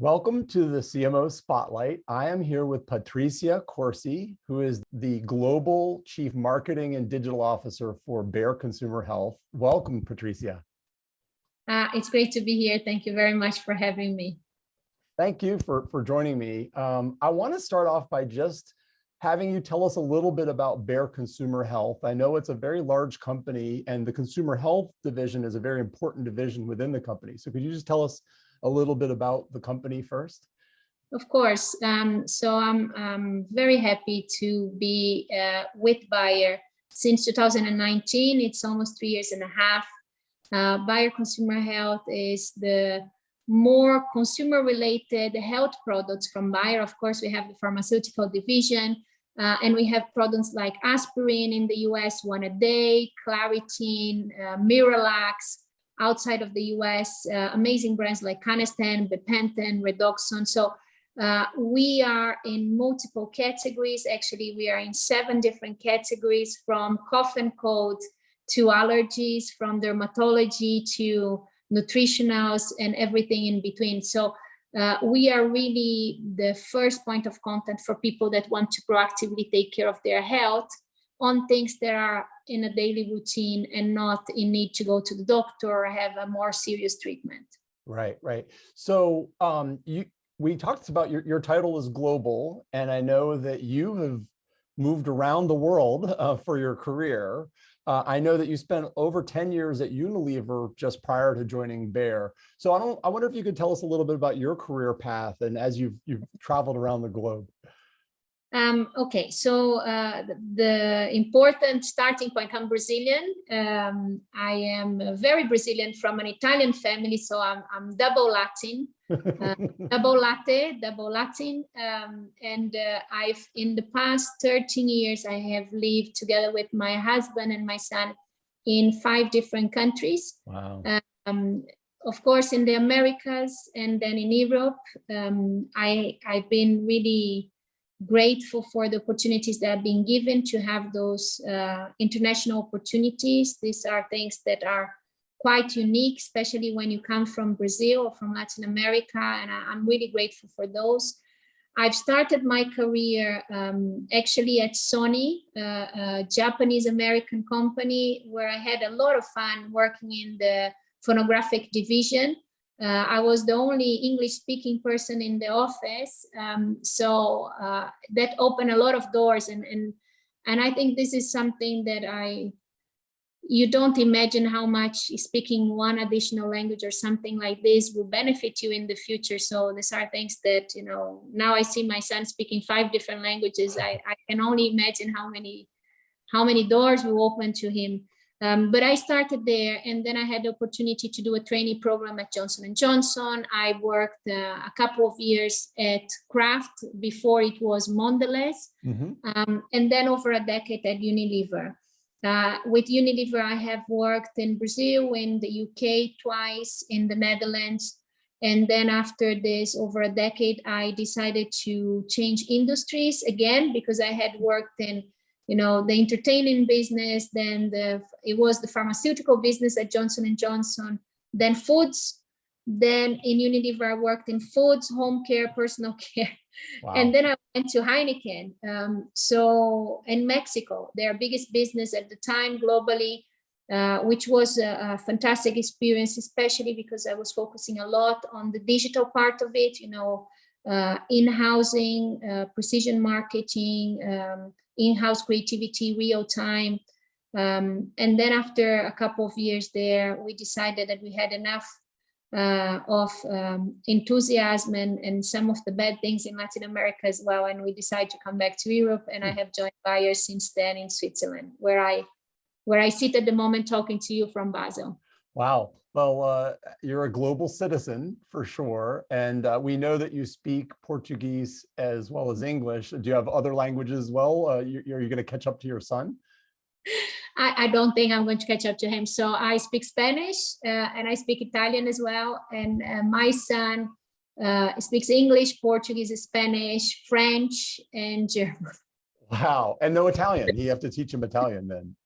Welcome to the CMO Spotlight. I am here with Patricia Corsi, who is the Global Chief Marketing and Digital Officer for Bayer Consumer Health. Welcome, Patricia. It's great to be here. Thank you very much for having me. Thank you for joining me. I want to start off by just having you tell us a little bit about Bayer Consumer Health. I know it's a very large company, and the consumer health division is a very important division within the company. So could you just tell us a little bit about the company first? Of course. So I'm very happy to be with Bayer since 2019. It's almost 3 years and a half. Bayer Consumer Health is the more consumer-related health products from Bayer. Of course, we have the pharmaceutical division, and we have products like aspirin in the US, One a Day, Claritin, Miralax. Outside of the US, amazing brands like Canesten, Bepanthen, Redoxon. So we are in multiple categories. Actually, we are in 7 different categories, from cough and cold to allergies, from dermatology to nutritionals and everything in between. So we are really the first point of contact for people that want to proactively take care of their health on things that are in a daily routine and not in need to go to the doctor or have a more serious treatment. Right. So we talked about your title is global, and I know that you have moved around the world for your career. I know that you spent over 10 years at Unilever just prior to joining Bayer. So I wonder if you could tell us a little bit about your career path and as you've traveled around the globe. Okay, so the important starting point, I'm Brazilian. I am very Brazilian from an Italian family, so I'm double Latin, double Latin. And I've, in the past 13 years, I have lived together with my husband and my son in 5 different countries. Wow. Of course, in the Americas and then in Europe. I've been really grateful for the opportunities that have been given to have those international opportunities. These are things that are quite unique, especially when you come from Brazil or from Latin America, and I'm really grateful for those. I've started my career actually at Sony, a Japanese-American company, where I had a lot of fun working in the phonographic division. I was the only English-speaking person in the office, so that opened a lot of doors, and I think this is something that you don't imagine how much speaking one additional language or something like this will benefit you in the future. So these are things that, now I see my son speaking 5 different languages. I can only imagine how many doors will open to him. But I started there, and then I had the opportunity to do a trainee program at Johnson & Johnson. I worked a couple of years at Kraft before it was Mondelez, and then over a decade at Unilever. With Unilever, I have worked in Brazil, in the UK twice, in the Netherlands. And then after this, over a decade, I decided to change industries again, because I had worked in the entertainment business, then it was the pharmaceutical business at Johnson & Johnson, then foods, then in Unilever I worked in foods, home care, personal care. Wow. And then I went to Heineken, so in Mexico, their biggest business at the time globally, which was a fantastic experience, especially because I was focusing a lot on the digital part of it, in-housing, precision marketing, in-house creativity, real time. And then after a couple of years there, we decided that we had enough of enthusiasm and some of the bad things in Latin America as well. And we decided to come back to Europe, and I have joined Bayer since then in Switzerland, where I sit at the moment talking to you from Basel. Wow. Well, you're a global citizen for sure. And we know that you speak Portuguese as well as English. Do you have other languages as well? Are you going to catch up to your son? I don't think I'm going to catch up to him. So I speak Spanish and I speak Italian as well. And my son speaks English, Portuguese, Spanish, French, and German. Wow. And no Italian. You have to teach him Italian then.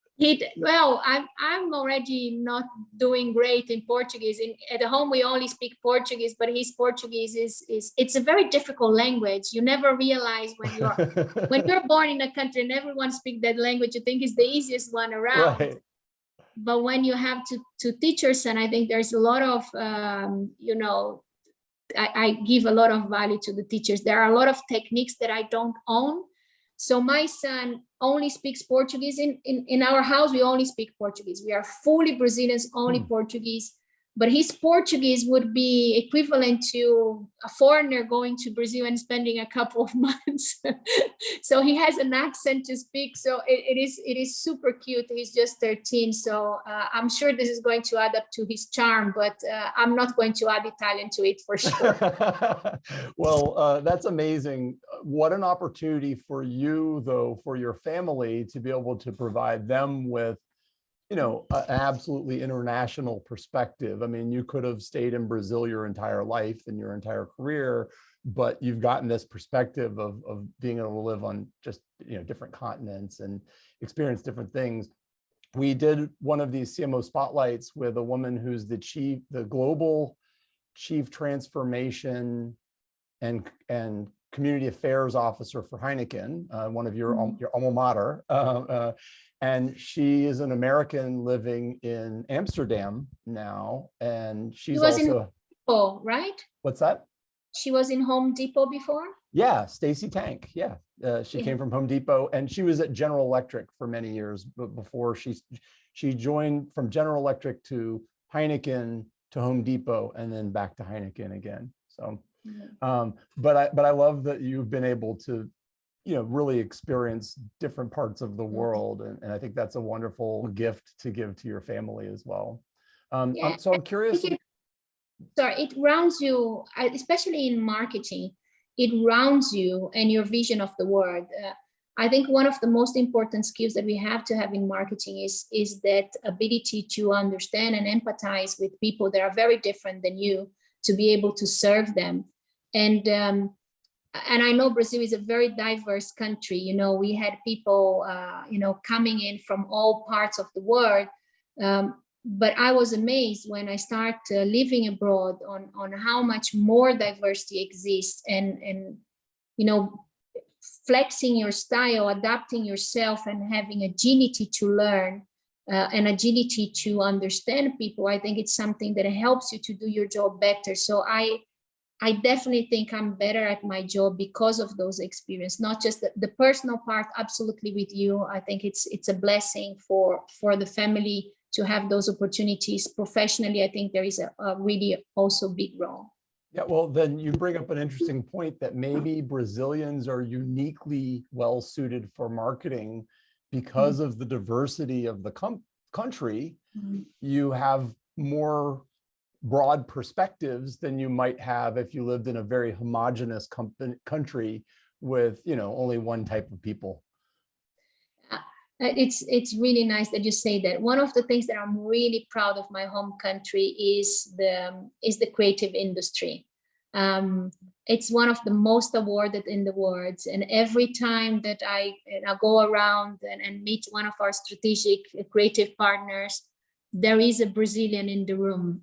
Well, I'm already not doing great in Portuguese. At home we only speak Portuguese, but his Portuguese is it's a very difficult language. You never realize when you're born in a country and everyone speaks that language, you think it's the easiest one around. Right. But when you have to teach your son, I think there's a lot of I give a lot of value to the teachers. There are a lot of techniques that I don't own. So my son only speaks Portuguese. In our house, we only speak Portuguese. We are fully Brazilians, only Portuguese. But his Portuguese would be equivalent to a foreigner going to Brazil and spending a couple of months. So he has an accent to speak. So it is super cute. He's just 13. So I'm sure this is going to add up to his charm, but I'm not going to add Italian to it for sure. Well, that's amazing. What an opportunity for you, though, for your family to be able to provide them with an absolutely international perspective. I mean, you could have stayed in Brazil your entire life and your entire career, but you've gotten this perspective of being able to live on just, different continents and experience different things. We did one of these CMO spotlights with a woman who's the global chief transformation and community affairs officer for Heineken, one of your alma mater. And she is an American living in Amsterdam now. And she's also in Home Depot, right? What's that? She was in Home Depot before? Yeah, Stacy Tank. Yeah. She came from Home Depot, and she was at General Electric for many years, but before she joined from General Electric to Heineken to Home Depot and then back to Heineken again. So but I love that you've been able to really experience different parts of the world. And I think that's a wonderful gift to give to your family as well. So I'm curious. It rounds you, especially in marketing, it rounds you and your vision of the world. I think one of the most important skills that we have to have in marketing is that ability to understand and empathize with people that are very different than you, to be able to serve them. And I know Brazil is a very diverse country. We had people, coming in from all parts of the world. But I was amazed when I started living abroad on how much more diversity exists and flexing your style, adapting yourself, and having agility to learn and agility to understand people. I think it's something that helps you to do your job better. So I definitely think I'm better at my job because of those experiences, not just the personal part, absolutely with you. I think it's a blessing for the family to have those opportunities. Professionally, I think there is a really also big role. Yeah, well, then you bring up an interesting point that maybe Brazilians are uniquely well suited for marketing because of the diversity of the country. You have more broad perspectives than you might have if you lived in a very homogenous country with only one type of people. It's really nice that you say that. One of the things that I'm really proud of my home country is the creative industry. It's one of the most awarded in the world, and every time that I go around and meet one of our strategic creative partners, there is a Brazilian in the room.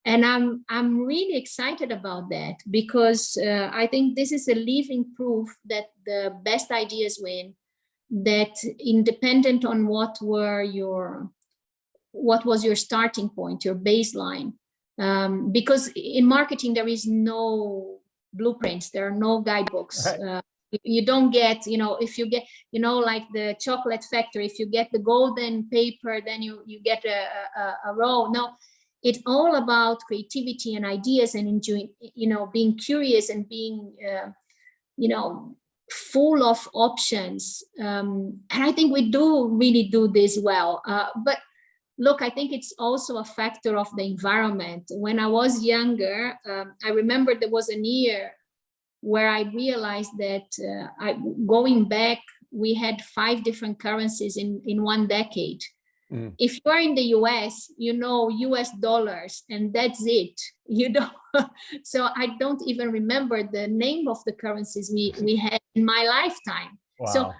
And I'm really excited about that, because I think this is a living proof that the best ideas win, that independent on what was your starting point, your baseline. Because in marketing, there is no blueprints, there are no guidebooks. Right. You don't get, if you get, like the chocolate factory, if you get the golden paper, then you get a row. No, it's all about creativity and ideas and enjoying, being curious and being, full of options. And I think we really do this well. But look, I think it's also a factor of the environment. When I was younger, I remember there was a year where I realized that going back, we had 5 different currencies in one decade. If you are in the US, US dollars, and that's it. So I don't even remember the name of the currencies we had in my lifetime. Wow. So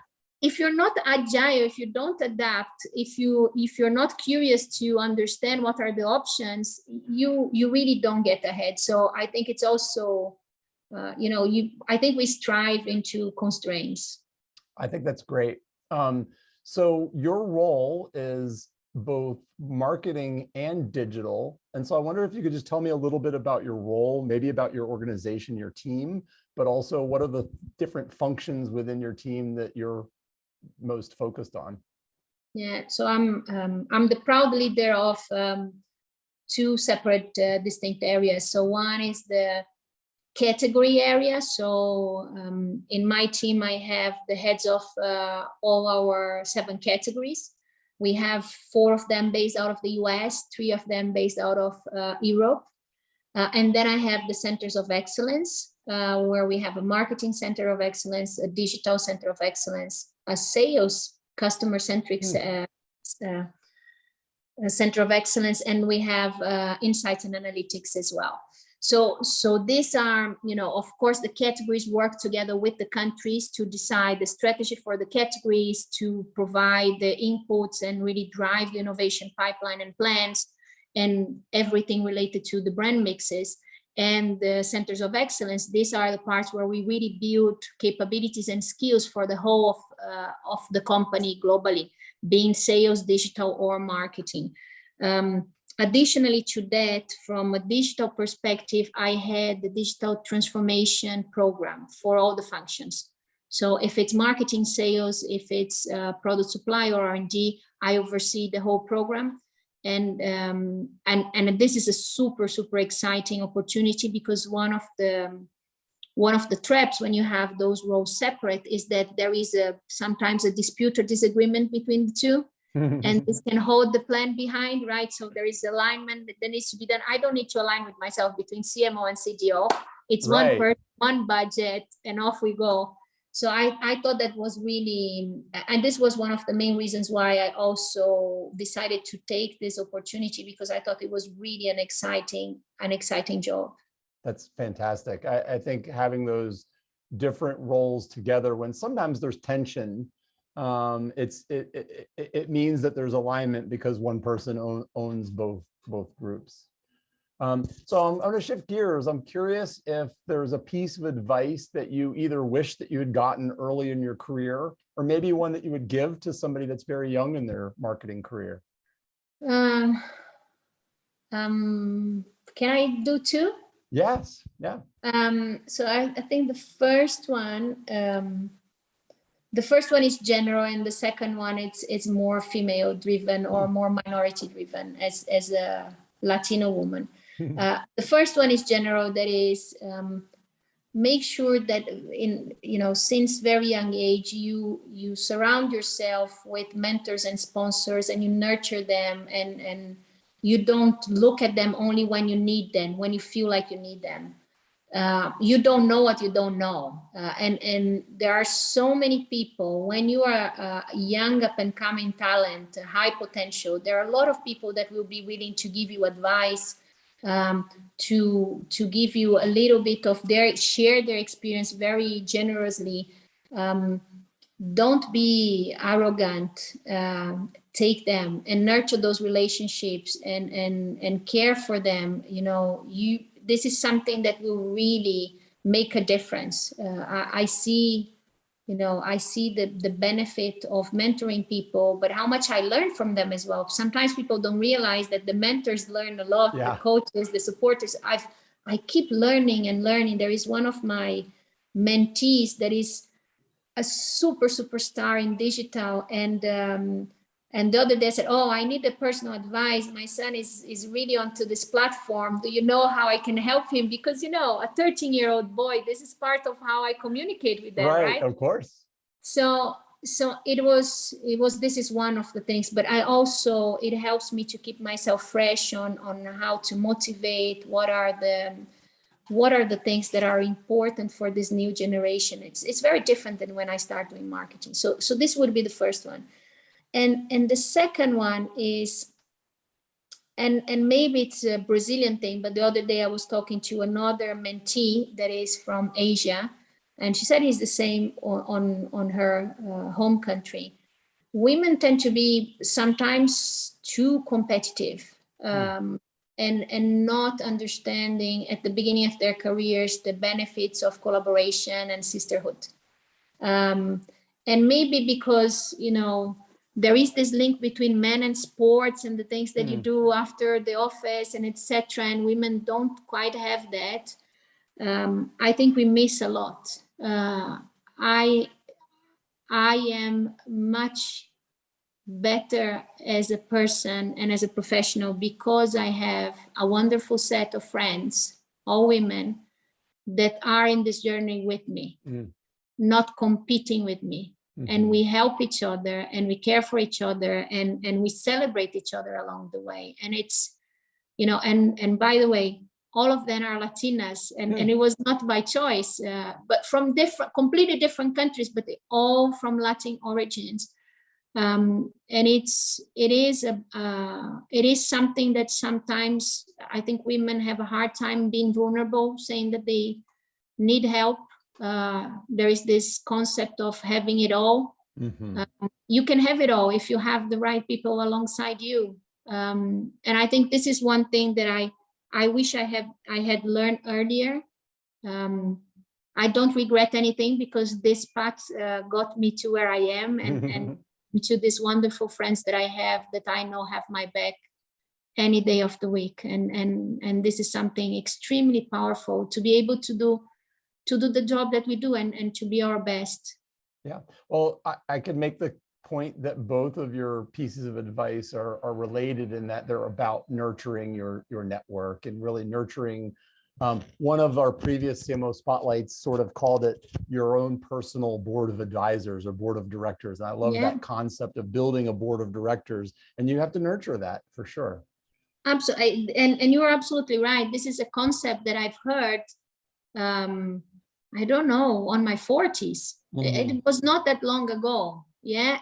if you're not agile, if you don't adapt, if you're not curious to understand what are the options, you really don't get ahead. So I think it's also, I think we strive into constraints. I think that's great. So your role is both marketing and digital. And so I wonder if you could just tell me a little bit about your role, maybe about your organization, your team, but also what are the different functions within your team that you're most focused on? Yeah, so I'm the proud leader of two separate distinct areas. So one is the category area. So in my team, I have the heads of all our 7 categories. We have 4 of them based out of the US, 3 of them based out of Europe. And then I have the centers of excellence, where we have a marketing center of excellence, a digital center of excellence, a sales customer-centric center of excellence, and we have insights and analytics as well. So these are, of course, the categories work together with the countries to decide the strategy for the categories, to provide the inputs and really drive the innovation pipeline and plans and everything related to the brand mixes. And the centers of excellence, these are the parts where we really build capabilities and skills for the whole of the company globally, being sales, digital, or marketing. Additionally to that, from a digital perspective, I had the digital transformation program for all the functions. So if it's marketing, sales, if it's product supply or R&D, I oversee the whole program. And this is a super exciting opportunity, because one of the traps when you have those roles separate is that there is sometimes a dispute or disagreement between the two. And this can hold the plan behind, right? So there is alignment that needs to be done. I don't need to align with myself between CMO and CDO. It's right. One person, one budget, and off we go. So I thought that was really, and this was one of the main reasons why I also decided to take this opportunity, because I thought it was really an exciting job. That's fantastic. I think having those different roles together, when sometimes there's tension, it means that there's alignment because one person owns both groups. So I'm going to shift gears. I'm curious if there's a piece of advice that you either wish that you had gotten early in your career, or maybe one that you would give to somebody that's very young in their marketing career. Can I do 2? Yes. Yeah. So I think the first one is general, and the second one it's more female driven or more minority driven as a Latino woman. The first one is general, that is, make sure that since very young age you surround yourself with mentors and sponsors, and you nurture them, and you don't look at them only when you need them, when you feel like you need them. You don't know what you don't know, and there are so many people. When you are a young up and coming talent, high potential, there are a lot of people that will be willing to give you advice, to give you a little bit of share their experience very generously. Don't be arrogant. Take them and nurture those relationships and care for them. This is something that will really make a difference. I see the benefit of mentoring people, but how much I learn from them as well. Sometimes people don't realize that the mentors learn a lot, the coaches, the supporters. I keep learning and learning. There is one of my mentees that is a superstar in digital, and the other day I said, oh, I need a personal advice. My son is really onto this platform. Do you know how I can help him? Because, a 13-year-old boy, this is part of how I communicate with them, right? Of course. So this is one of the things, but it helps me to keep myself fresh on how to motivate, what are the things that are important for this new generation. It's very different than when I start doing marketing. So this would be the first one. And the second one is, and maybe it's a Brazilian thing, but the other day I was talking to another mentee that is from Asia, and she said it's the same on her home country. Women tend to be sometimes too competitive, and not understanding at the beginning of their careers the benefits of collaboration and sisterhood. And maybe because, you know, there is this link between men and sports and the things that you do after the office and etc. And women don't quite have that. I think we miss a lot. I am much better as a person and as a professional because I have a wonderful set of friends, all women, that are in this journey with me, not competing with me. And we help each other and we care for each other and we celebrate each other along the way. And it's, you know, and by the way, all of them are Latinas, and it was not by choice, but from completely different countries, but they all from Latin origins. And it is something that sometimes I think women have a hard time being vulnerable, saying that they need help. There is this concept of having it all. You can have it all if you have the right people alongside you. And I think this is one thing that I wish I had learned earlier. I don't regret anything because this path got me to where I am and to these wonderful friends that I have that I know have my back any day of the week. And this is something extremely powerful to be able to do the job that we do and to be our best. Yeah, well, I could make the point that both of your pieces of advice are related in that they're about nurturing your network and really nurturing. One of our previous CMO spotlights sort of called it your own personal board of advisors or board of directors. And I love that concept of building a board of directors, and you have to nurture that for sure. Absolutely, and you are absolutely right. This is a concept that I've heard, I don't know, on my 40s. It was not that long ago. Yeah.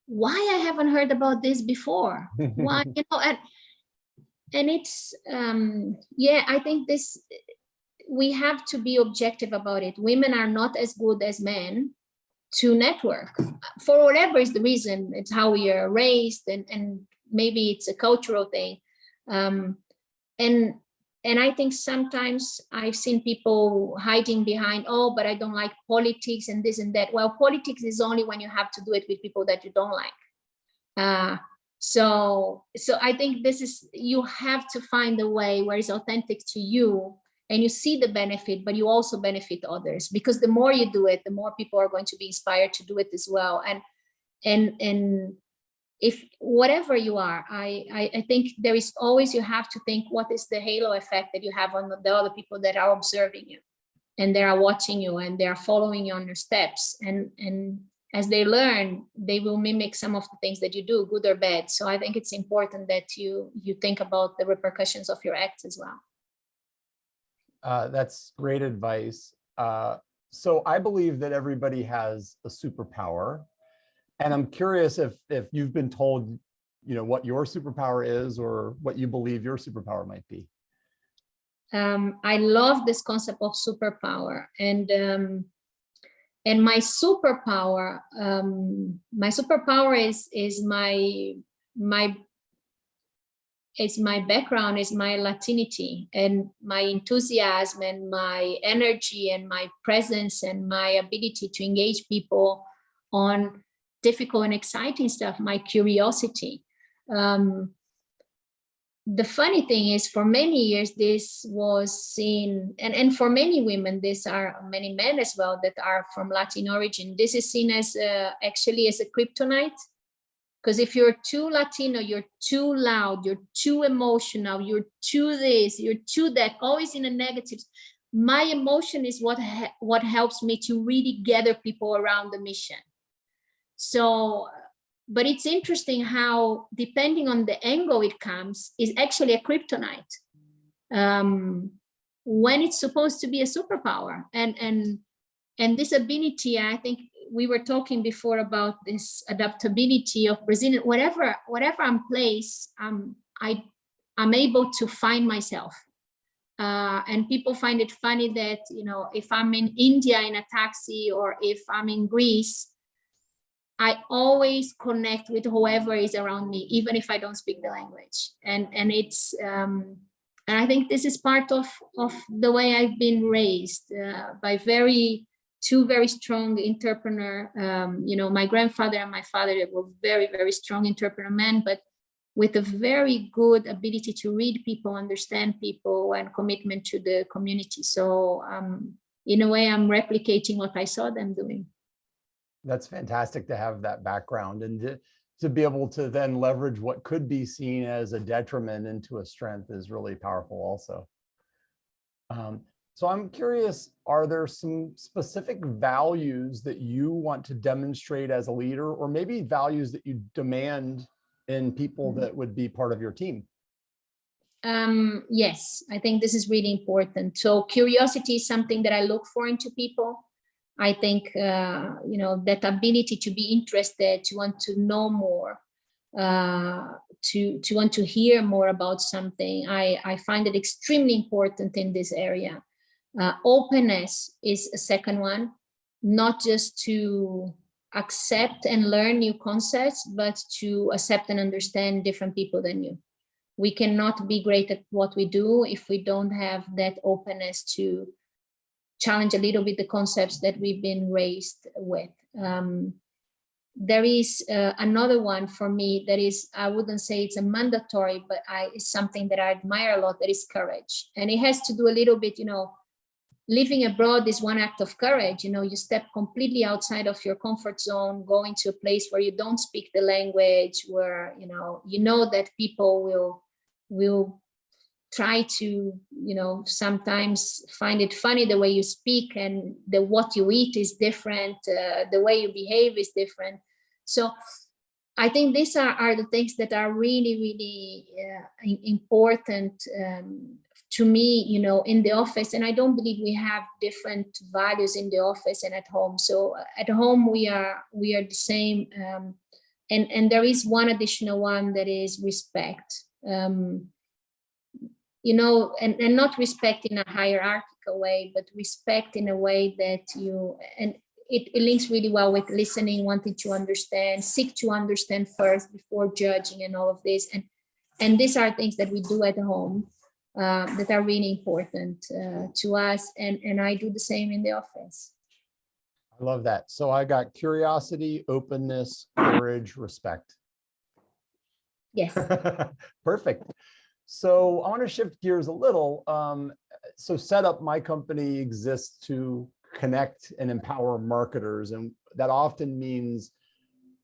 Why I haven't heard about this before? Why, you know, and it's, I think we have to be objective about it. Women are not as good as men to network for whatever is the reason. It's how we are raised, and maybe it's a cultural thing. And I think sometimes I've seen people hiding behind, oh, but I don't like politics and this and that. Well, politics is only when you have to do it with people that you don't like. So I think this is, you have to find a way where it's authentic to you and you see the benefit, but you also benefit others, because the more you do it, the more people are going to be inspired to do it as well. And if whatever you are, I think there is always, you have to think, what is the halo effect that you have on the other people that are observing you and they are watching you and they are following you on your steps, and as they learn, they will mimic some of the things that you do, good or bad. So I think it's important that you think about the repercussions of your acts as well. That's great advice. So I believe that everybody has a superpower. And I'm curious if you've been told, you know, what your superpower is or what you believe your superpower might be. I love this concept of superpower, and my superpower is my background, is my Latinity and my enthusiasm and my energy and my presence and my ability to engage people on difficult and exciting stuff, my curiosity. The funny thing is, for many years, this was seen, and for many women, this are many men as well that are from Latin origin, this is seen as actually as a kryptonite. Because if you're too Latino, you're too loud, you're too emotional, you're too this, you're too that, always in a negative. My emotion is what helps me to really gather people around the mission. So, but it's interesting how, depending on the angle it comes, is actually a kryptonite when it's supposed to be a superpower. And this ability, I think we were talking before about this adaptability of Brazilian, whatever I'm placed, I'm able to find myself. And people find it funny that, you know, if I'm in India in a taxi or if I'm in Greece, I always connect with whoever is around me, even if I don't speak the language. And it's, and I think this is part of the way I've been raised by two very strong entrepreneur. You know, my grandfather and my father were very, very strong entrepreneur men, but with a very good ability to read people, understand people, and commitment to the community. So in a way, I'm replicating what I saw them doing. That's fantastic to have that background and to be able to then leverage what could be seen as a detriment into a strength is really powerful also. So I'm curious, are there some specific values that you want to demonstrate as a leader, or maybe values that you demand in people that would be part of your team? Yes, I think this is really important. So curiosity is something that I look for into people. I think, you know, that ability to be interested, to want to know more, to want to hear more about something. I find it extremely important in this area. Openness is a second one, not just to accept and learn new concepts, but to accept and understand different people than you. We cannot be great at what we do if we don't have that openness to challenge a little bit the concepts that we've been raised with. There is another one for me that is, I wouldn't say it's a mandatory, but it's something that I admire a lot, that is courage. And it has to do a little bit, you know, living abroad is one act of courage. You know, you step completely outside of your comfort zone, going to a place where you don't speak the language, where, you know that people will try to, you know, sometimes find it funny the way you speak, and what you eat is different, the way you behave is different. So I think these are the things that are really, really important to me, you know, in the office. And I don't believe we have different values in the office and at home. So at home we are the same. And there is one additional one, that is respect. You know, and not respect in a hierarchical way, but respect in a way that it links really well with listening, wanting to understand, seek to understand first before judging, and all of this. And these are things that we do at home that are really important to us. And I do the same in the office. I love that. So I got curiosity, openness, courage, respect. Yes. Perfect. So I want to shift gears a little. So Setup, my company, exists to connect and empower marketers. And that often means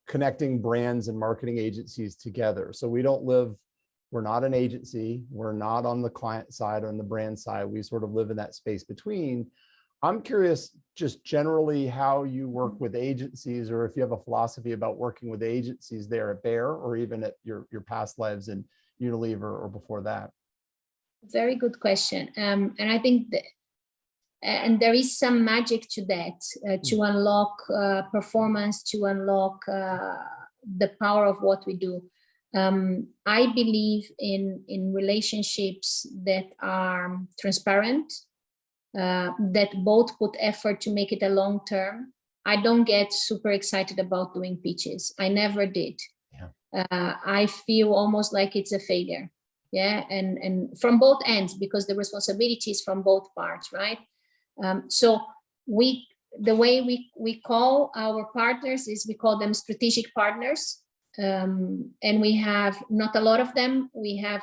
connecting brands and marketing agencies together. So we're not an agency. We're not on the client side or on the brand side. We sort of live in that space between. I'm curious just generally how you work with agencies, or if you have a philosophy about working with agencies there at Bayer, or even at your past lives in Unilever or before that. Very good question. And I think and there is some magic to that, to unlock performance, to unlock the power of what we do. I believe in relationships that are transparent, that both put effort to make it a long term. I don't get super excited about doing pitches. I never did. Yeah. I feel almost like it's a failure. Yeah, and from both ends, because the responsibility is from both parts, right? So the way we call our partners is, we call them strategic partners, and we have not a lot of them. We have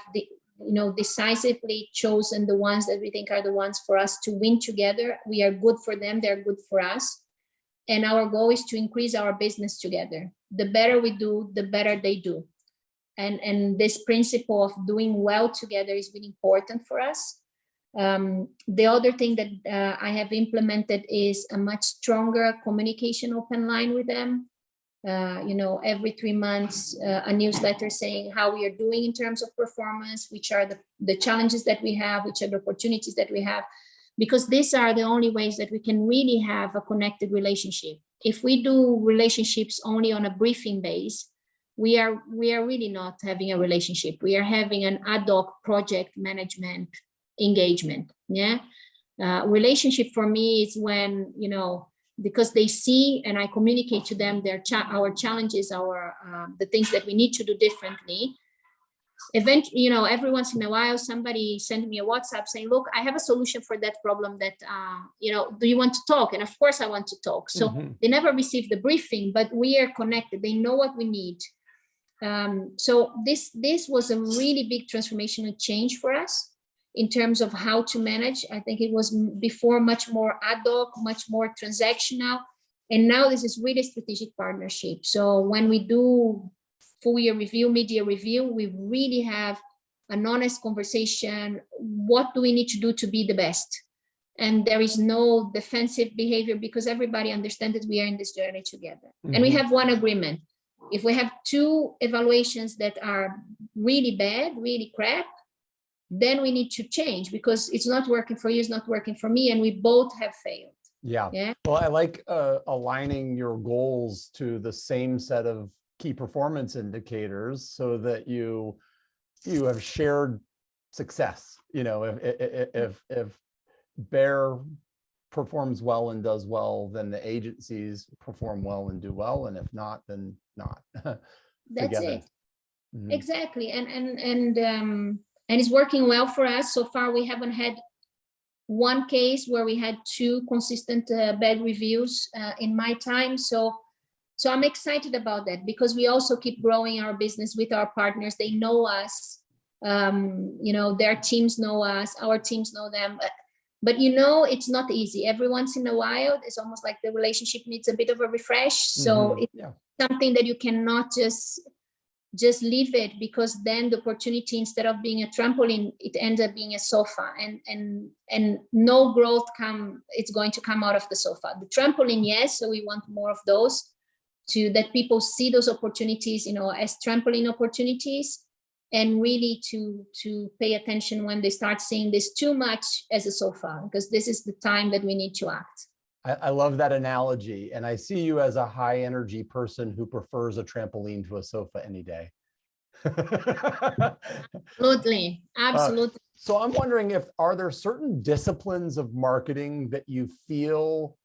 decisively chosen the ones that we think are the ones for us to win together. We are good for them, they're good for us, and our goal is to increase our business together. The better we do, the better they do. And this principle of doing well together is really important for us. The other thing that I have implemented is a much stronger communication open line with them. Every 3 months, a newsletter saying how we are doing in terms of performance, which are the challenges that we have, which are the opportunities that we have, because these are the only ways that we can really have a connected relationship. If we do relationships only on a briefing base, we are really not having a relationship. We are having an ad hoc project management engagement. Yeah. Relationship for me is when, you know, because they see and I communicate to them our challenges, the things that we need to do differently. Eventually, you know, every once in a while, somebody sent me a WhatsApp saying, look, I have a solution for that problem that, you know, do you want to talk? And of course I want to talk. So they never received the briefing, but we are connected. They know what we need. So this was a really big transformational change for us in terms of how to manage. I think it was before much more ad hoc, much more transactional. And now this is really strategic partnership. So when we do full year review, mid-year review, we really have an honest conversation. What do we need to do to be the best? And there is no defensive behavior because everybody understands that we are in this journey together. And we have one agreement. If we have two evaluations that are really bad, really crap, then we need to change because it's not working for you, it's not working for me, and we both have failed. Yeah. Well, I like aligning your goals to the same set of key performance indicators so that you have shared success. You know, if Bear performs well and does well, then the agencies perform well and do well, and if not, then not. That's it. Exactly. And it's working well for us. So far, we haven't had one case where we had two consistent bad reviews in my time. So I'm excited about that because we also keep growing our business with our partners. They know us, you know, their teams know us, our teams know them. But you know, it's not easy. Every once in a while, it's almost like the relationship needs a bit of a refresh. So it's something that you cannot just leave it, because then the opportunity, instead of being a trampoline, it ends up being a sofa, and no growth it's going to come out of the sofa. The trampoline, yes, so we want more of those, to that people see those opportunities, you know, as trampoline opportunities, and really to pay attention when they start seeing this too much as a sofa, because this is the time that we need to act. I love that analogy. And I see you as a high energy person who prefers a trampoline to a sofa any day. Absolutely. Absolutely. So I'm wondering are there certain disciplines of marketing that you feel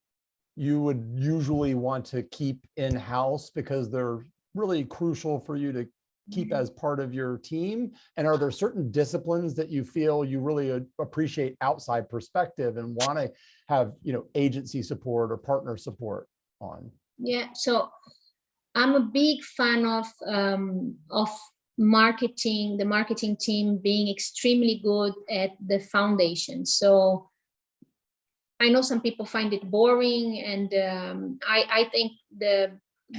you would usually want to keep in-house because they're really crucial for you to keep as part of your team? And are there certain disciplines that you feel you really appreciate outside perspective and want to have, you know, agency support or partner support on? Yeah, so I'm a big fan of marketing, the marketing team being extremely good at the foundation. So I know some people find it boring, and I think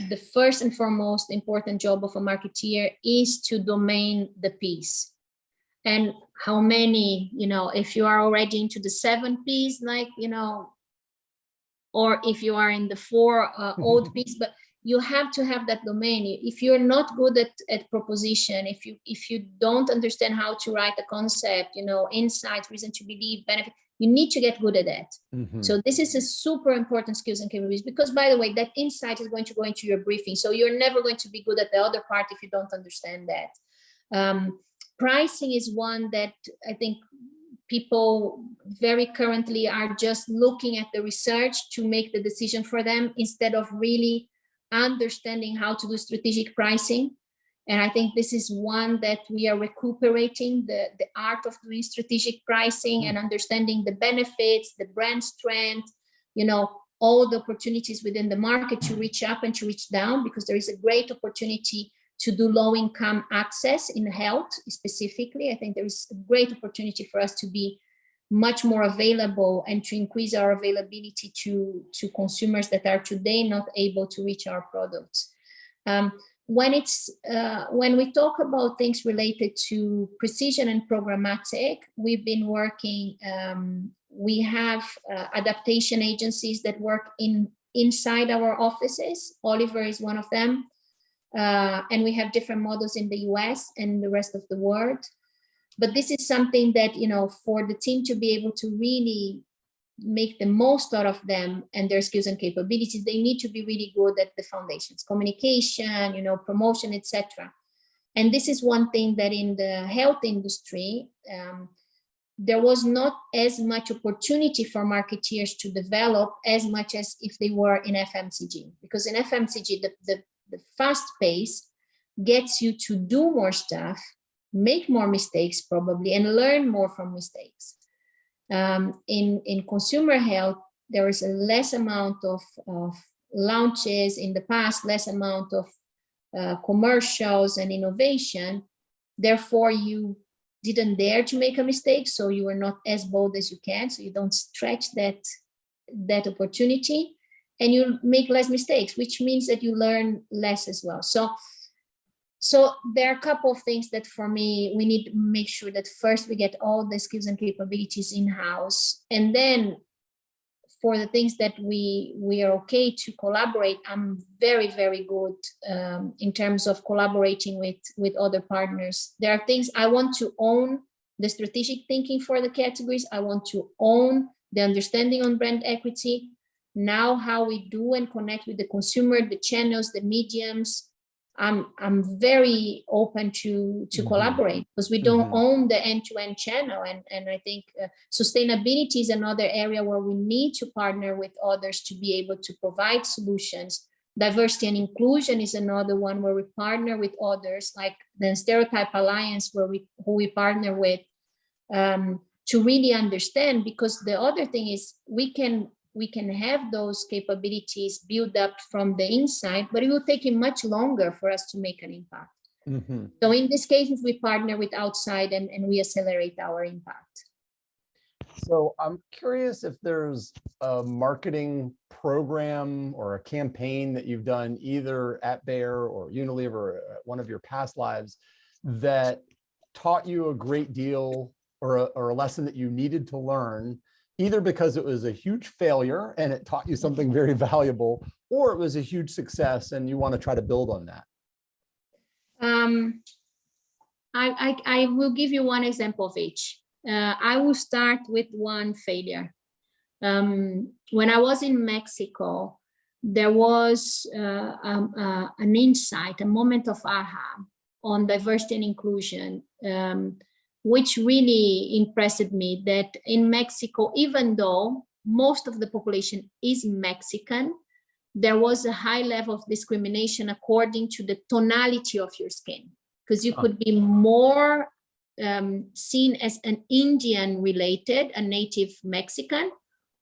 the first and foremost important job of a marketeer is to domain the piece. And how many, you know, if you are already into the 7 P's, like, you know, or if you are in the 4 old P's, but you have to have that domain. If you're not good at proposition, if you don't understand how to write a concept, you know, insight, reason to believe, benefit, you need to get good at that. So this is a super important skills and capabilities, because, by the way, that insight is going to go into your briefing. So you're never going to be good at the other part if you don't understand that. Pricing is one that I think people very currently are just looking at the research to make the decision for them, instead of really understanding how to do strategic pricing. And I think this is one that we are recuperating, the art of doing strategic pricing and understanding the benefits, the brand strength, you know, all the opportunities within the market to reach up and to reach down, because there is a great opportunity to do low income access in health specifically. I think there is a great opportunity for us to be much more available and to increase our availability to consumers that are today not able to reach our products. When we talk about things related to precision and programmatic, we've been working, we have adaptation agencies that work inside our offices. Oliver is one of them. And we have different models in the US and the rest of the world. But this is something that, you know, for the team to be able to really make the most out of them and their skills and capabilities, they need to be really good at the foundations, communication, you know, promotion, etc. And this is one thing that in the health industry, there was not as much opportunity for marketeers to develop as much as if they were in FMCG. Because in FMCG, the fast pace gets you to do more stuff, make more mistakes probably, and learn more from mistakes. In consumer health, there is a less amount of launches in the past, less amount of commercials and innovation. Therefore, you didn't dare to make a mistake, so you were not as bold as you can, so you don't stretch that opportunity, and you make less mistakes, which means that you learn less as well. So there are a couple of things that for me, we need to make sure that first we get all the skills and capabilities in-house. And then for the things that we are okay to collaborate, I'm very, very good in terms of collaborating with other partners. There are things I want to own the strategic thinking for the categories. I want to own the understanding on brand equity. Now how we do and connect with the consumer, the channels, the mediums, I'm very open to collaborate, because we don't own the end-to-end channel. And I think sustainability is another area where we need to partner with others to be able to provide solutions. Diversity and inclusion is another one where we partner with others, like the Stereotype Alliance, who we partner with to really understand, because the other thing is we can have those capabilities built up from the inside, but it will take much longer for us to make an impact. So in these cases, we partner with outside and we accelerate our impact. So I'm curious if there's a marketing program or a campaign that you've done either at Bayer or Unilever or one of your past lives that taught you a great deal, or a lesson that you needed to learn, either because it was a huge failure and it taught you something very valuable, or it was a huge success and you want to try to build on that? I will give you one example of each. I will start with one failure. When I was in Mexico, there was an insight, a moment of aha on diversity and inclusion, which really impressed me, that in Mexico, even though most of the population is Mexican, there was a high level of discrimination according to the tonality of your skin, because you could be more seen as an Indian related, a native Mexican,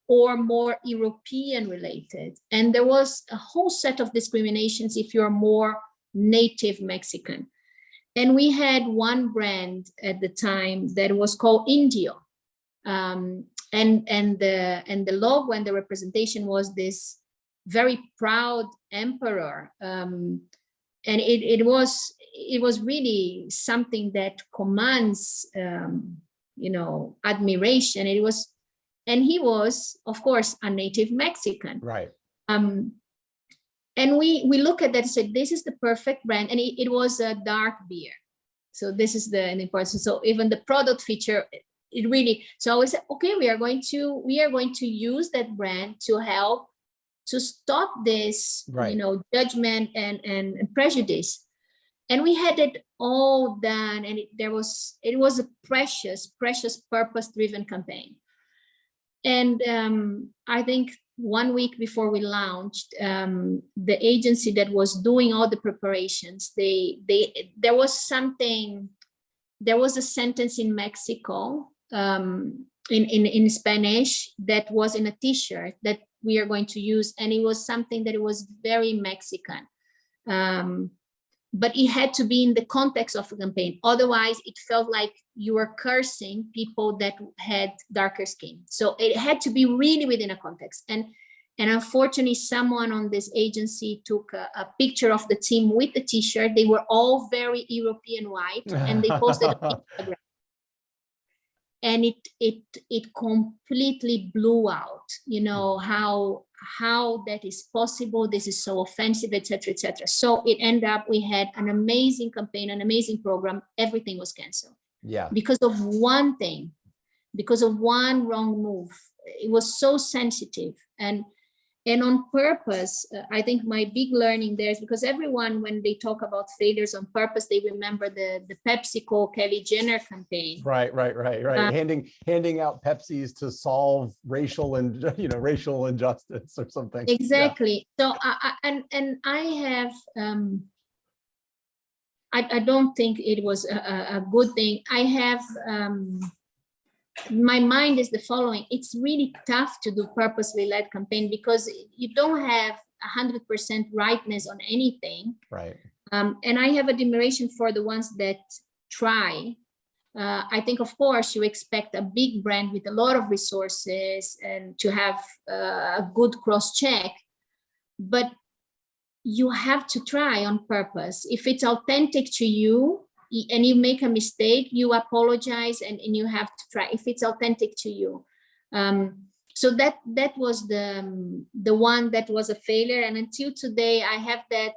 or more European related. And there was a whole set of discriminations if you're more native Mexican. And we had one brand at the time that was called Indio. And the logo and the representation was this very proud emperor. And it was really something that commands, admiration. And he was, of course, a native Mexican. Right. And we look at that and said, this is the perfect brand. And it was a dark beer. So this is the importance. So even the product feature, it really, so I said, okay, we are going to use that brand to help to stop this, right, judgment and prejudice. And we had it all done. And it was a precious purpose-driven campaign. And I think 1 week before we launched, the agency that was doing all the preparations, there was a sentence in Mexico in Spanish that was in a t-shirt that we are going to use, and it was something that it was very Mexican. But it had to be in the context of the campaign. Otherwise, it felt like you were cursing people that had darker skin. So it had to be really within a context. And unfortunately, someone on this agency took a picture of the team with the t-shirt. They were all very European white, and they posted it on Instagram. And it completely blew out, how that is possible. This is so offensive, etc., etc. So it ended up, we had an amazing campaign, an amazing program. Everything was canceled. Yeah. Because of one thing, because of one wrong move. It was so sensitive. And And on purpose, I think my big learning there is because everyone, when they talk about failures on purpose, they remember the PepsiCo Kelly Jenner campaign. Right. Handing out Pepsis to solve racial and racial injustice or something. Exactly. Yeah. So I have I don't think it was a good thing. I have my mind is the following. It's really tough to do purposely led campaign because you don't have 100% rightness on anything. Right. And I have admiration for the ones that try. I think, of course, you expect a big brand with a lot of resources and to have a good cross check, but you have to try on purpose. If it's authentic to you and you make a mistake, you apologize and you have to try if it's authentic to you. So that was the one that was a failure. And until today, I have that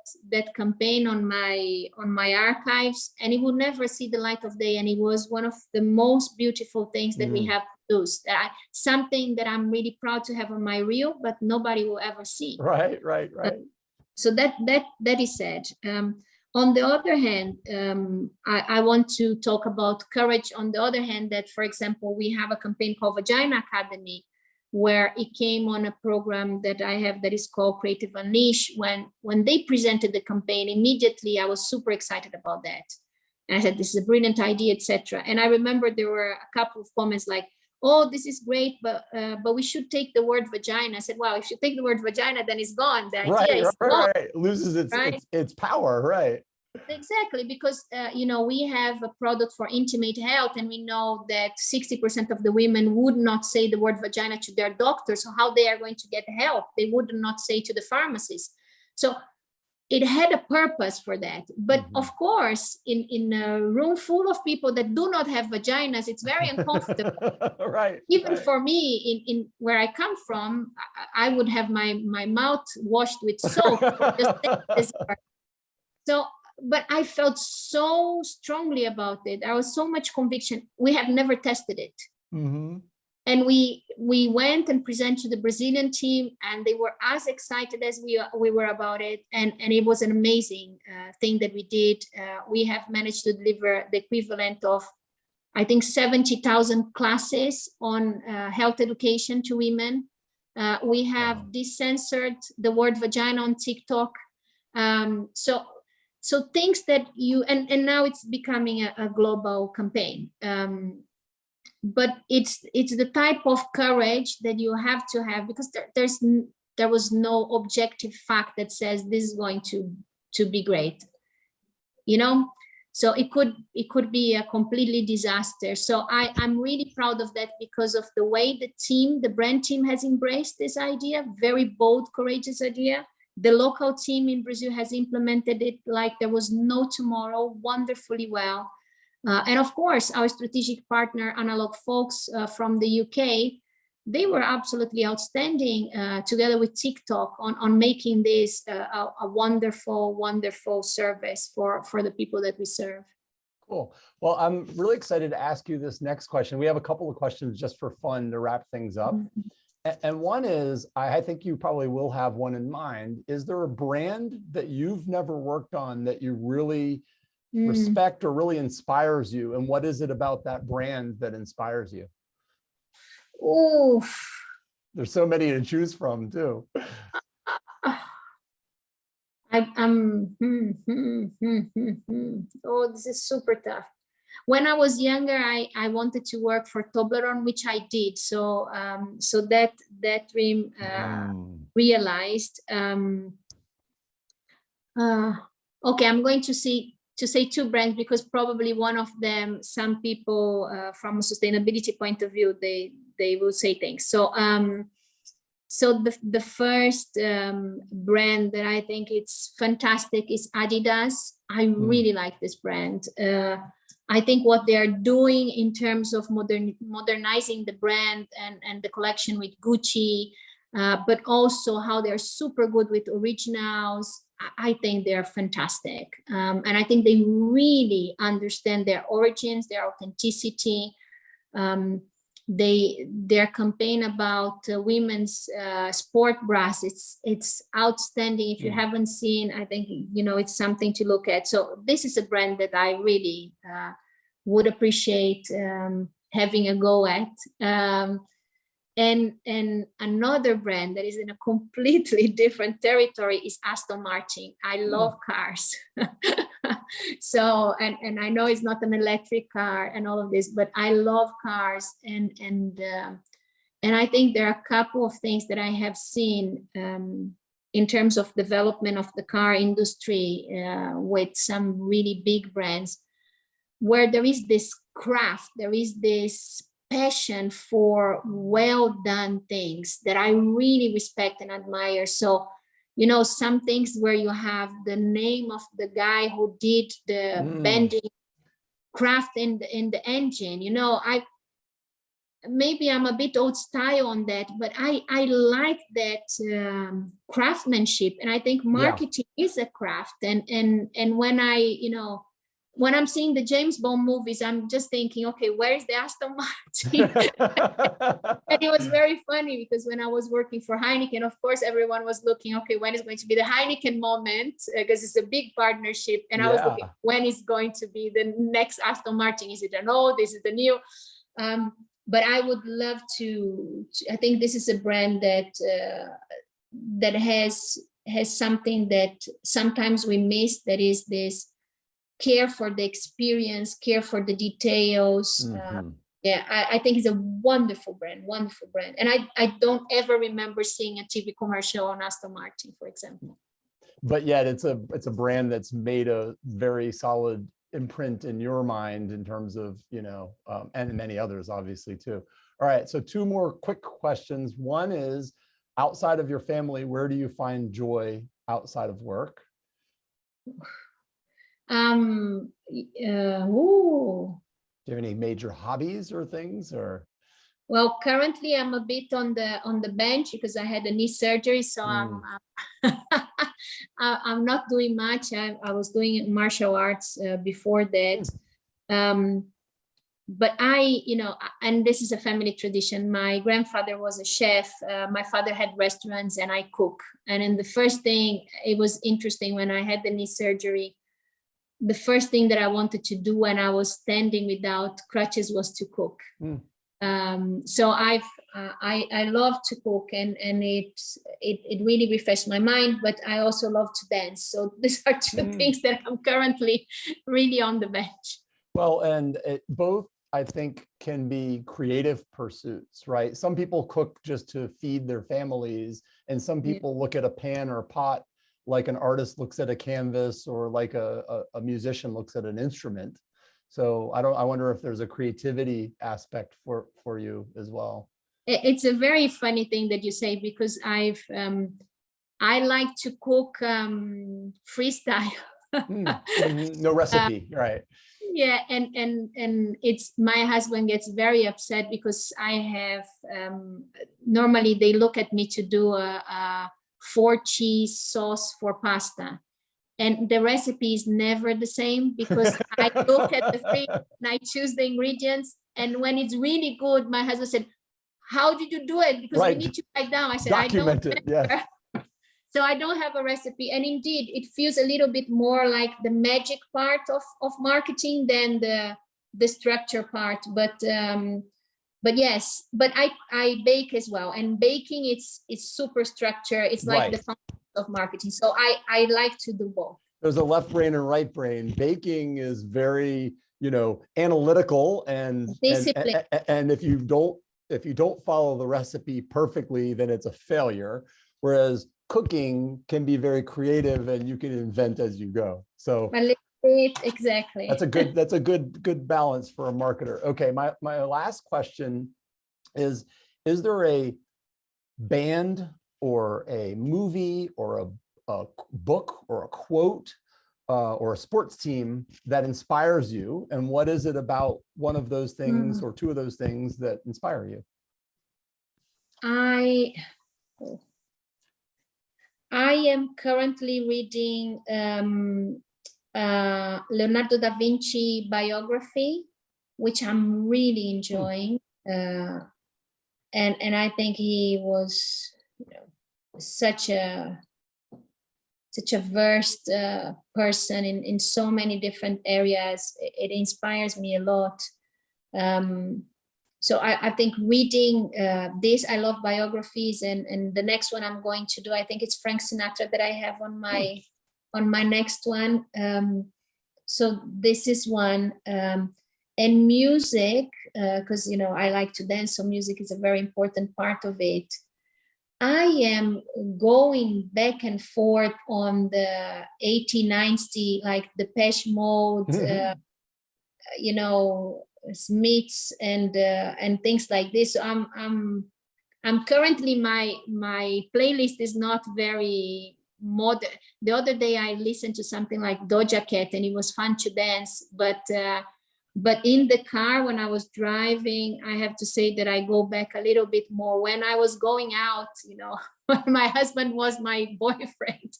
campaign on my archives, and it will never see the light of day. And it was one of the most beautiful things that we have produced. Something that I'm really proud to have on my reel, but nobody will ever see. Right. So that is sad. On the other hand, I want to talk about courage. On the other hand, that, for example, we have a campaign called Vagina Academy, where it came on a program that I have that is called Creative Unleash. When they presented the campaign, immediately I was super excited about that. And I said, this is a brilliant idea, etc. And I remember there were a couple of comments like, oh, this is great, but we should take the word vagina. I said, wow, if you take the word vagina, then it's gone. The idea is gone. Right. It loses its power, right? Exactly, because we have a product for intimate health, and we know that 60% of the women would not say the word vagina to their doctor. So how they are going to get help? They would not say to the pharmacist. So it had a purpose for that. But of course, in a room full of people that do not have vaginas, it's very uncomfortable. Right. Even for me, in where I come from, I would have my mouth washed with soap. So, but I felt so strongly about it. There was so much conviction. We have never tested it. And we went and presented to the Brazilian team, and they were as excited as we were about it. And it was an amazing thing that we did. We have managed to deliver the equivalent of, I think, 70,000 classes on health education to women. We have decensored the word vagina on TikTok. So things that and now it's becoming a global campaign. But it's the type of courage that you have to have, because there was no objective fact that says this is going to be great, so it could be a completely disaster. So I'm really proud of that, because of the way the brand team has embraced this idea, very bold, courageous idea. The local team in Brazil has implemented it like there was no tomorrow, wonderfully well. And of course, our strategic partner, Analog Folks from the UK, they were absolutely outstanding together with TikTok on making this a wonderful, wonderful service for the people that we serve. Cool. Well, I'm really excited to ask you this next question. We have a couple of questions just for fun to wrap things up. And one is, I think you probably will have one in mind. Is there a brand that you've never worked on that you really respect or really inspires you? And what is it about that brand that inspires you? Oh, there's so many to choose from too. Oh, this is super tough. When I was younger, I wanted to work for Toblerone, which I did. So so that dream realized. Okay, I'm going to say two brands, because probably one of them, some people from a sustainability point of view, they will say things. So so the first brand that I think it's fantastic is Adidas. I really like this brand. I think what they're doing in terms of modernizing the brand and the collection with Gucci, but also how they're super good with originals. I think they're fantastic. And I think they really understand their origins, their authenticity. their campaign about women's sport bras, it's outstanding. If you haven't seen, I think, you know, it's something to look at. So this is a brand that I really would appreciate having a go at. And another brand that is in a completely different territory is Aston Martin. I love cars. So, and I know it's not an electric car and all of this, but I love cars. And I think there are a couple of things that I have seen in terms of development of the car industry with some really big brands, where there is this craft, there is this passion for well done things that I really respect and admire. So, you know, some things where you have the name of the guy who did the bending craft in the engine, you know, maybe I'm a bit old style on that, but I like that craftsmanship. And I think marketing is a craft. And when I, you know, when I'm seeing the James Bond movies, I'm just thinking, okay, where is the Aston Martin? And it was very funny because when I was working for Heineken, of course, everyone was looking, okay, when is going to be the Heineken moment? Because it's a big partnership. And I was looking, when is going to be the next Aston Martin? Is it an old? Is it the new? But I would love to, I think this is a brand that has something that sometimes we miss, that is this care for the experience, care for the details. I think it's a wonderful brand. And I don't ever remember seeing a TV commercial on Aston Martin, for example. But yet it's a brand that's made a very solid imprint in your mind in terms of, you know, and many others obviously too. All right, so two more quick questions. One is, outside of your family, where do you find joy outside of work? Do you have any major hobbies or things, or? Well, currently I'm a bit on the bench because I had a knee surgery, so I'm not doing much. I was doing martial arts before that. But I, you know, and this is a family tradition. My grandfather was a chef. My father had restaurants, and I cook. And then the first thing, it was interesting when I had the knee surgery, the first thing that I wanted to do when I was standing without crutches was to cook. So I love to cook, and it really refreshed my mind, but I also love to dance. So these are two things that I'm currently really on the bench. Well, and both, I think, can be creative pursuits, right? Some people cook just to feed their families, and some people look at a pan or a pot like an artist looks at a canvas, or like a musician looks at an instrument. So I wonder if there's a creativity aspect for you as well. It's a very funny thing that you say, because I like to cook freestyle. No recipe, right? Yeah, and it's, my husband gets very upset because I have normally they look at me to do a 4-cheese sauce for pasta, and the recipe is never the same, because I look at the thing and I choose the ingredients, and when it's really good, my husband said, how did you do it? Because we need to write down. I said, document it. Yeah. So I don't have a recipe, and indeed it feels a little bit more like the magic part of marketing than the structure part. But yes, but I bake as well, and baking it's super structured. It's like the function of marketing. So I like to do both. There's a left brain and right brain. Baking is very, you know, analytical and if you don't follow the recipe perfectly, then it's a failure. Whereas cooking can be very creative, and you can invent as you go. So exactly. That's a good balance for a marketer. Okay, my last question is there a band or a movie or a book or a quote or a sports team that inspires you, and what is it about one of those things or two of those things that inspire you? I am currently reading Leonardo da Vinci biography, which I'm really enjoying. And I think he was, such a versed person in so many different areas. It inspires me a lot. So I think reading this, I love biographies, and the next one I'm going to do, I think it's Frank Sinatra that I have on my next one. So this is one. And music, because I like to dance, so music is a very important part of it. I am going back and forth on the 80, 90, like the Depeche Mode, Smiths and things like this. So I'm currently, my playlist is not very modern. The other day I listened to something like Doja Cat, and it was fun to dance, but in the car when I was driving, I have to say that I go back a little bit more. When I was going out, my husband was my boyfriend,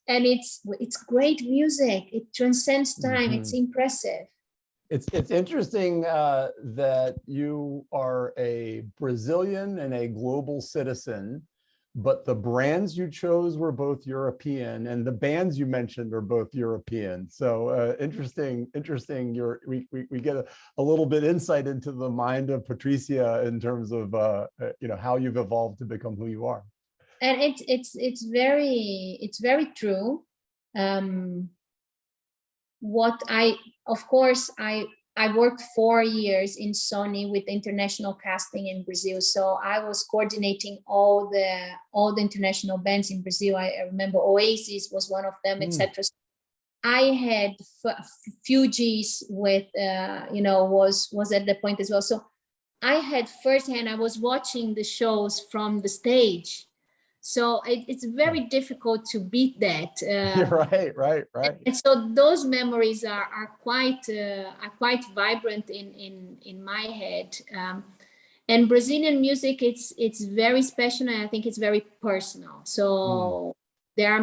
and it's great music. It transcends time. It's impressive. It's interesting that you are a Brazilian and a global citizen, but the brands you chose were both European, and the bands you mentioned are both European. So interesting. We get a little bit insight into the mind of Patricia in terms of how you've evolved to become who you are. And it's very true. I worked 4 years in Sony with international casting in Brazil. So I was coordinating all the international bands in Brazil. I remember Oasis was one of them, etc. I had Fugees with, was at the point as well. So I had firsthand, I was watching the shows from the stage. So it's very difficult to beat that. Right. And so those memories are quite vibrant in my head. And Brazilian music, it's very special, and I think it's very personal. So there are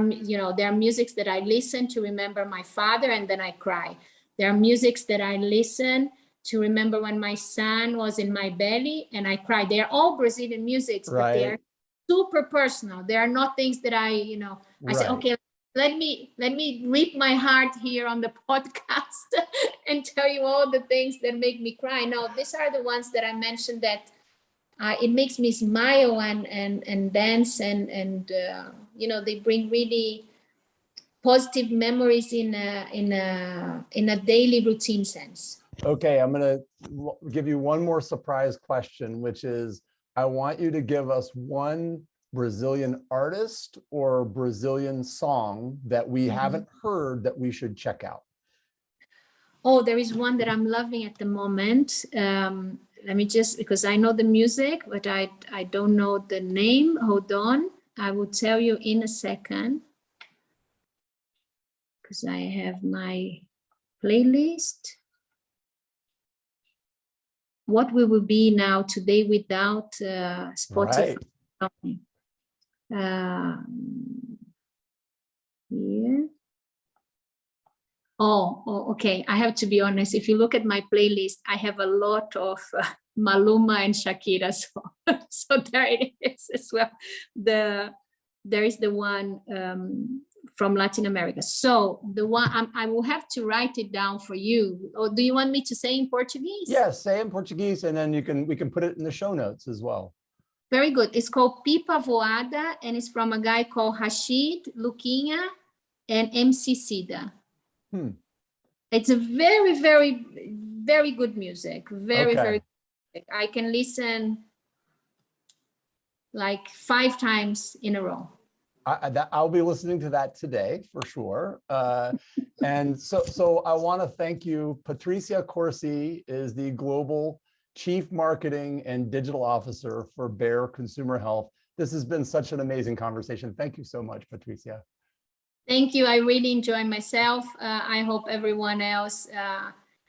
musics that I listen to remember my father, and then I cry. There are musics that I listen to remember when my son was in my belly, and I cry. They are all Brazilian musics, but they are super personal. They are not things that I say, okay, let me rip my heart here on the podcast and tell you all the things that make me cry. No, these are the ones that I mentioned that it makes me smile and dance and they bring really positive memories in a daily routine sense. Okay, I'm going to give you one more surprise question, which is, I want you to give us one Brazilian artist or Brazilian song that we haven't heard that we should check out. Oh, there is one that I'm loving at the moment. Let me just, because I know the music, but I don't know the name. Hold on. I will tell you in a second, because I have my playlist. What we will be now today without Spotify. Here. Oh, okay. I have to be honest. If you look at my playlist, I have a lot of Maluma and Shakira. So there it is as well. There is the one from Latin America. So the one I will have to write it down for you. Or do you want me to say in Portuguese? Yes, say in Portuguese, and then we can put it in the show notes as well. Very good. It's called Pipa Voada, and it's from a guy called Rashid, Luquinha, and MC Sida. It's a very, very, very good music. Very good music. I can listen like 5 times in a row. I'll be listening to that today for sure. And so I want to thank you. Patricia Corsi is the Global Chief Marketing and Digital Officer for Bayer Consumer Health. This has been such an amazing conversation. Thank you so much, Patricia. Thank you. I really enjoy myself. I hope everyone else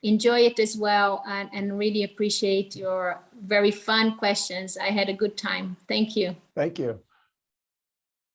enjoy it as well, and really appreciate your very fun questions. I had a good time. Thank you. Thank you.